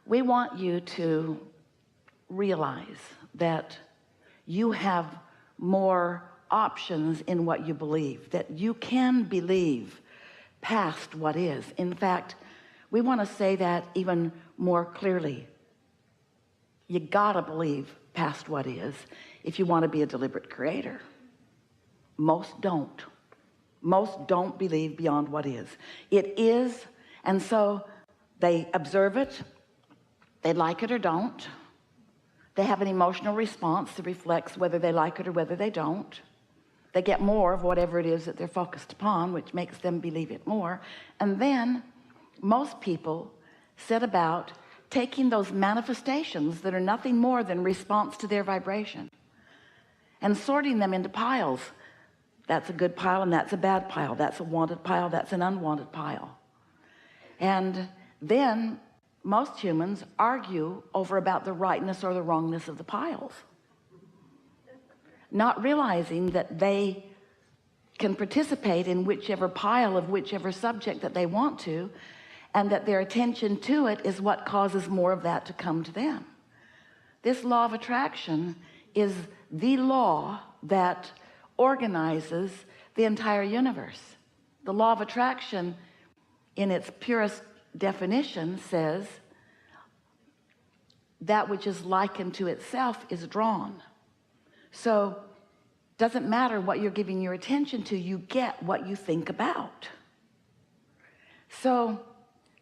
We want you to realize that you have more options in what you believe, that you can believe past what is. In fact, we want to say that even more clearly. You gotta believe past what is if you want to be a deliberate creator. Most don't. Most don't believe beyond what is. It is, and so they observe it, they like it or don't. They have an emotional response that reflects whether they like it or whether they don't. They get more of whatever it is that they're focused upon, which makes them believe it more. And then most people set about taking those manifestations that are nothing more than response to their vibration and sorting them into piles. That's a good pile and that's a bad pile. That's a wanted pile, that's an unwanted pile. And then most humans argue over about the rightness or the wrongness of the piles, not realizing that they can participate in whichever pile of whichever subject that they want to, and that their attention to it is what causes more of that to come to them. This law of attraction is the law that organizes the entire universe. The law of attraction in its purest definition says that which is likened to itself is drawn. So doesn't matter what you're giving your attention to, you get what you think about. So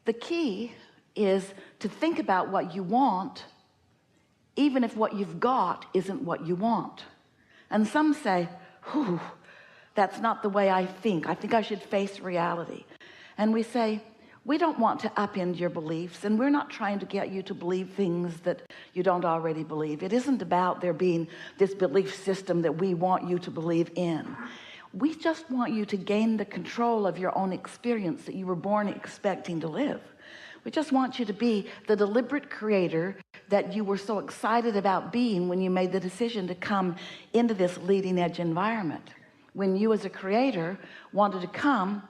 the key is to think about what you want, even if what you've got isn't what you want. And some say, whew, that's not the way I think I should face reality. And we say, we don't want to upend your beliefs, and we're not trying to get you to believe things that you don't already believe. It isn't about there being this belief system that we want you to believe in. We just want you to gain the control of your own experience that you were born expecting to live. We just want you to be the deliberate creator that you were so excited about being when you made the decision to come into this leading edge environment. When you as a creator wanted to come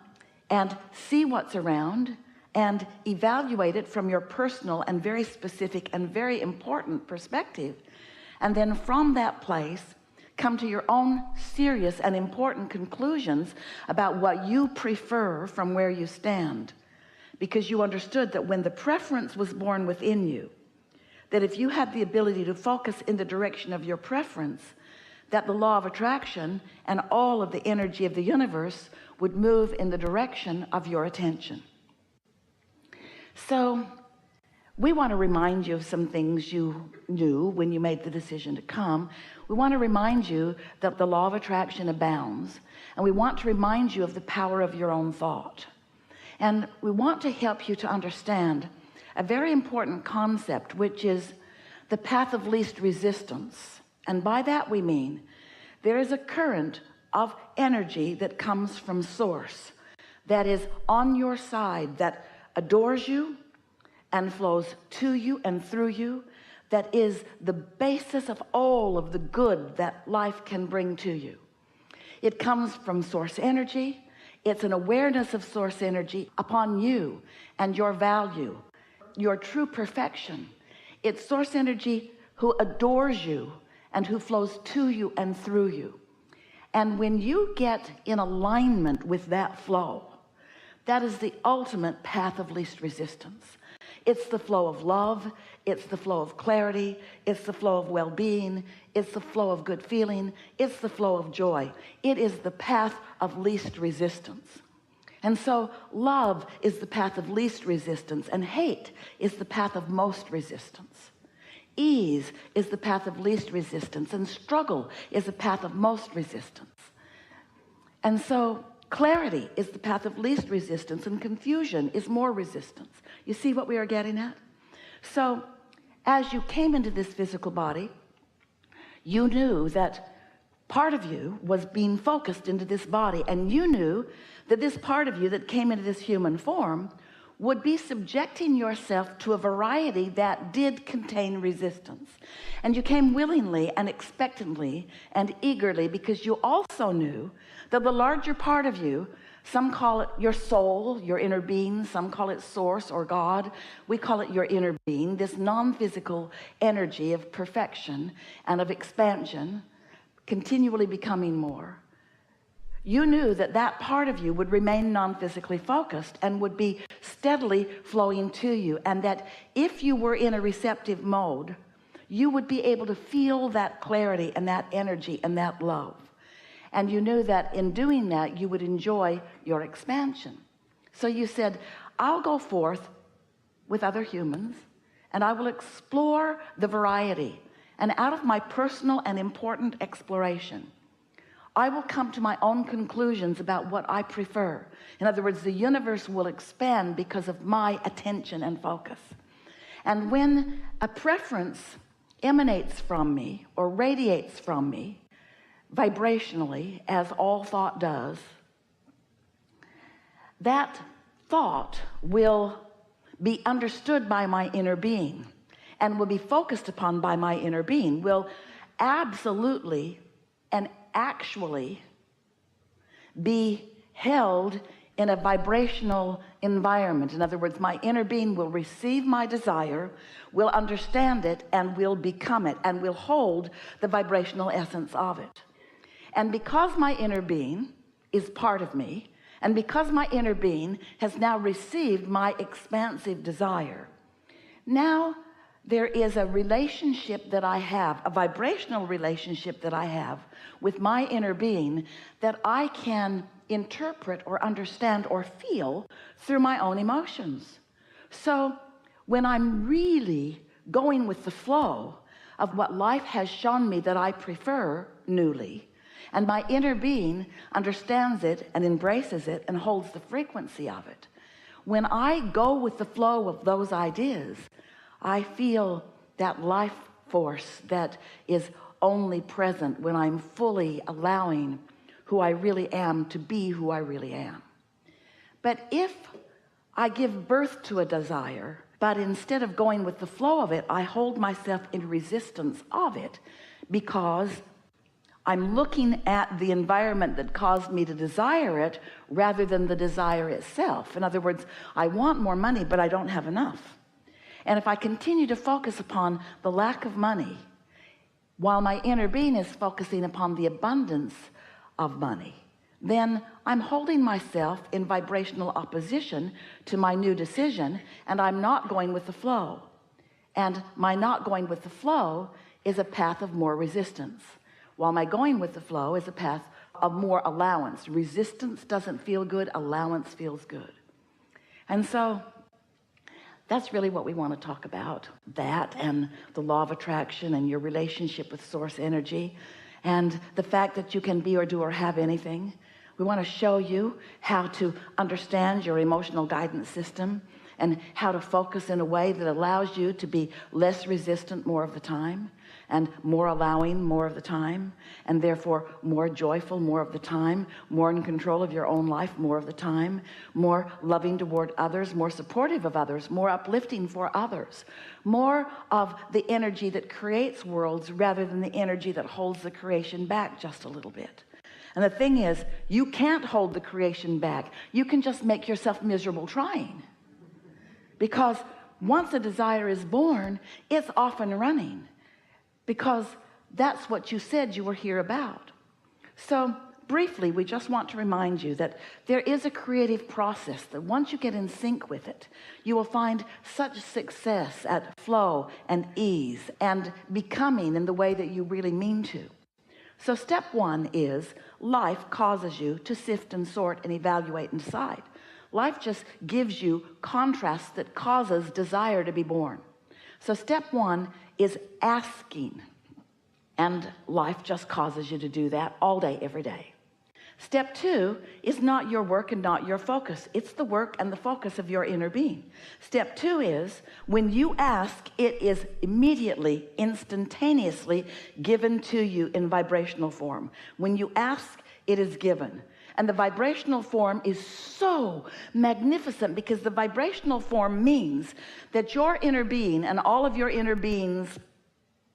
and see what's around and evaluate it from your personal and very specific and very important perspective, and then from that place come to your own serious and important conclusions about what you prefer from where you stand, because you understood that when the preference was born within you, that if you had the ability to focus in the direction of your preference, that the law of attraction and all of the energy of the universe would move in the direction of your attention. So we want to remind you of some things you knew when you made the decision to come. We want to remind you that the law of attraction abounds, and we want to remind you of the power of your own thought. And we want to help you to understand a very important concept, which is the path of least resistance. And by that we mean there is a current of energy that comes from source, that is on your side, that adores you and flows to you and through you, that is the basis of all of the good that life can bring to you. It comes from source energy. It's an awareness of source energy upon you and your value, your true perfection. It's source energy who adores you and who flows to you and through you. And when you get in alignment with that flow, that is the ultimate path of least resistance. It's the flow of love, it's the flow of clarity, it's the flow of well-being, it's the flow of good feeling, it's the flow of joy. It is the path of least resistance. And so love is the path of least resistance, and hate is the path of most resistance. Ease is the path of least resistance, and struggle is the path of most resistance. And so clarity is the path of least resistance, and confusion is more resistance. You see what we are getting at? So as you came into this physical body, you knew that part of you was being focused into this body, and you knew that this part of you that came into this human form would be subjecting yourself to a variety that did contain resistance. And you came willingly and expectantly and eagerly, because you also knew that the larger part of you Some call it your soul, your inner being. Some call it source or God. We call it your inner being, this non-physical energy of perfection and of expansion, continually becoming more. You knew that that part of you would remain non-physically focused and would be steadily flowing to you, and that if you were in a receptive mode, you would be able to feel that clarity and that energy and that love. And you knew that in doing that, you would enjoy your expansion. So you said, I'll go forth with other humans and I will explore the variety. And out of my personal and important exploration, I will come to my own conclusions about what I prefer. In other words, the universe will expand because of my attention and focus. And when a preference emanates from me or radiates from me, vibrationally, as all thought does, that thought will be understood by my inner being and will be focused upon by my inner being, will absolutely and actually be held in a vibrational environment. In other words, my inner being will receive my desire, will understand it, and will become it, and will hold the vibrational essence of it. And because my inner being is part of me, and because my inner being has now received my expansive desire, now there is a relationship that I have, a vibrational relationship that I have with my inner being that I can interpret or understand or feel through my own emotions. So when I'm really going with the flow of what life has shown me that I prefer newly, and my inner being understands it and embraces it and holds the frequency of it, when I go with the flow of those ideas, I feel that life force that is only present when I'm fully allowing who I really am to be who I really am. But if I give birth to a desire, but instead of going with the flow of it, I hold myself in resistance of it because I'm looking at the environment that caused me to desire it rather than the desire itself. In other words, I want more money, but I don't have enough. And if I continue to focus upon the lack of money, while my inner being is focusing upon the abundance of money, then I'm holding myself in vibrational opposition to my new decision, and I'm not going with the flow. And my not going with the flow is a path of more resistance, while my going with the flow is a path of more allowance. Resistance doesn't feel good, allowance feels good. And so that's really what we want to talk about, that and the law of attraction and your relationship with source energy and the fact that you can be or do or have anything. We want to show you how to understand your emotional guidance system and how to focus in a way that allows you to be less resistant more of the time, and more allowing more of the time, and therefore more joyful more of the time, more in control of your own life more of the time, more loving toward others, more supportive of others, more uplifting for others, more of the energy that creates worlds rather than the energy that holds the creation back just a little bit. And the thing is, you can't hold the creation back. You can just make yourself miserable trying, because once a desire is born, it's off and running, because that's what you said you were here about. So briefly, we just want to remind you that there is a creative process that once you get in sync with it, you will find such success at flow and ease and becoming in the way that you really mean to. So step one is life causes you to sift and sort and evaluate and decide. Life just gives you contrast that causes desire to be born. So step one is asking, and life just causes you to do that all day, every day. Step two is not your work and not your focus. It's the work and the focus of your inner being. Step two is when you ask, it is immediately, instantaneously given to you in vibrational form. When you ask, it is given. And the vibrational form is so magnificent because the vibrational form means that your inner being and all of your inner being's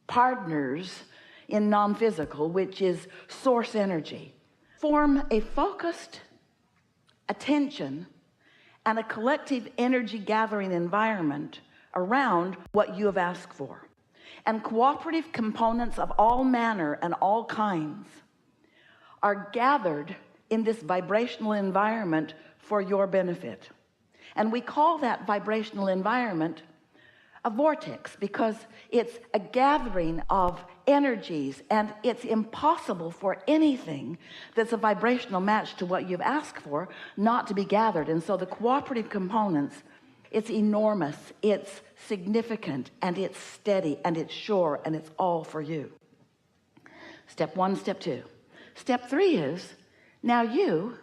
partners in non-physical, which is source energy, form a focused attention, and a collective energy gathering environment around what you have asked for. And cooperative components of all manner and all kinds are gathered in this vibrational environment for your benefit. And we call that vibrational environment a vortex, because it's a gathering of energies, and it's impossible for anything that's a vibrational match to what you've asked for not to be gathered. And so the cooperative components, it's enormous, it's significant, and it's steady, and it's sure, and it's all for you. Step one, step two. Step three is, now you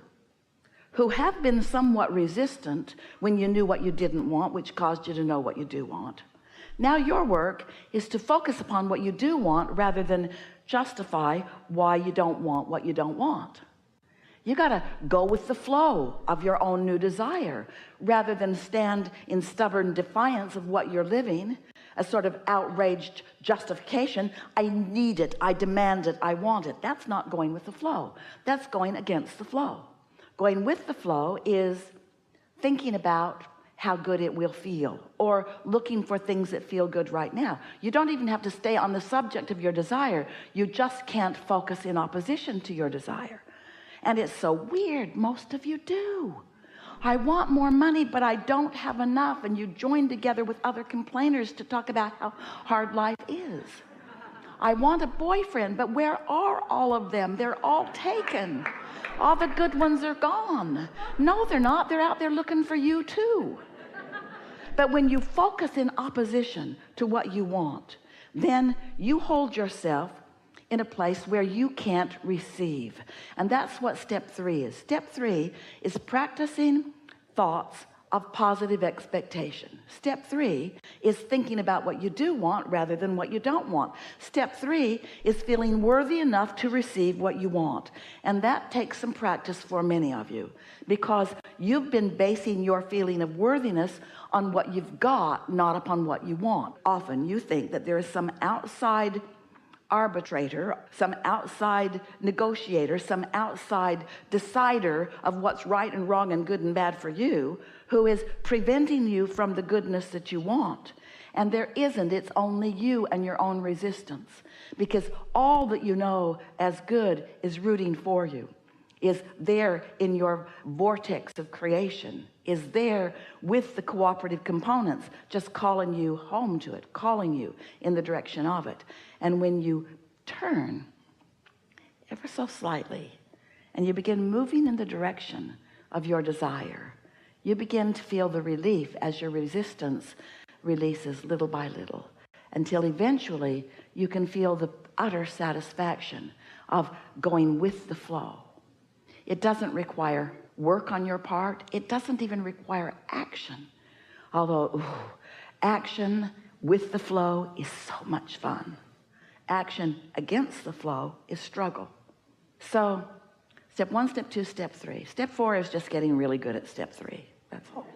who have been somewhat resistant when you knew what you didn't want, which caused you to know what you do want. Now your work is to focus upon what you do want rather than justify why you don't want what you don't want. You got to go with the flow of your own new desire rather than stand in stubborn defiance of what you're living, a sort of outraged justification. I need it, I demand it, I want it. That's not going with the flow. That's going against the flow. Going with the flow is thinking about how good it will feel, or looking for things that feel good right now. You don't even have to stay on the subject of your desire. You just can't focus in opposition to your desire. And it's so weird. Most of you do. I want more money, but I don't have enough. And you join together with other complainers to talk about how hard life is. I want a boyfriend, but where are all of them? They're all taken. All the good ones are gone. No, they're not. They're out there looking for you too. But when you focus in opposition to what you want, then you hold yourself in a place where you can't receive. And that's what step three is. Step three is practicing thoughts of positive expectation. Step three is thinking about what you do want rather than what you don't want. Step three is feeling worthy enough to receive what you want. And that takes some practice for many of you, because you've been basing your feeling of worthiness on what you've got, not upon what you want. Often you think that there is some outside arbitrator, some outside negotiator, some outside decider of what's right and wrong and good and bad for you, who is preventing you from the goodness that you want. And there isn't. It's only you and your own resistance, because all that you know as good is rooting for you, is there in your vortex of creation, is there with the cooperative components, just calling you home to it, calling you in the direction of it. And when you turn ever so slightly and you begin moving in the direction of your desire, you begin to feel the relief as your resistance releases little by little, until eventually you can feel the utter satisfaction of going with the flow. It doesn't require work on your part. It doesn't even require action. Although action with the flow is so much fun. Action against the flow is struggle. So step one, step two, step three. Step four is just getting really good at step three. That's all.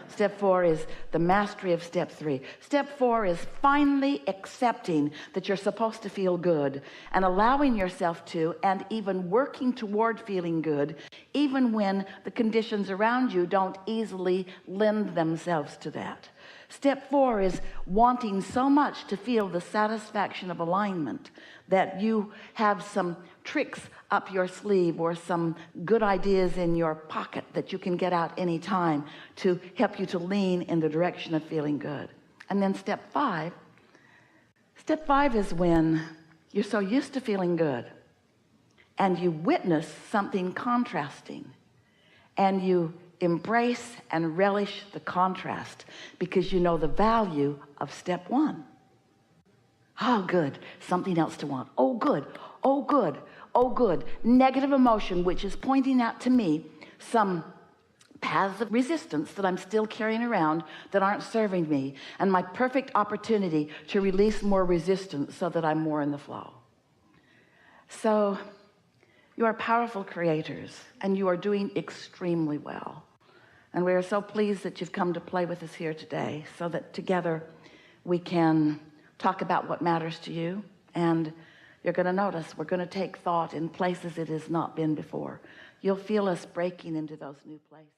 Step four is the mastery of step three. Step four is finally accepting that you're supposed to feel good and allowing yourself to, and even working toward feeling good, even when the conditions around you don't easily lend themselves to that. Step four is wanting so much to feel the satisfaction of alignment that you have some tricks up your sleeve or some good ideas in your pocket that you can get out anytime to help you to lean in the direction of feeling good. And then step five is when you're so used to feeling good and you witness something contrasting, and you embrace and relish the contrast because you know the value of step one. Oh, good. Something else to want. Oh, good. Oh, good. Oh, good. Negative emotion, which is pointing out to me some paths of resistance that I'm still carrying around that aren't serving me, and my perfect opportunity to release more resistance so that I'm more in the flow. So you are powerful creators, and you are doing extremely well. And we are so pleased that you've come to play with us here today, so that together we can talk about what matters to you. And you're going to notice we're going to take thought in places it has not been before. you'll feel us breaking into those new places.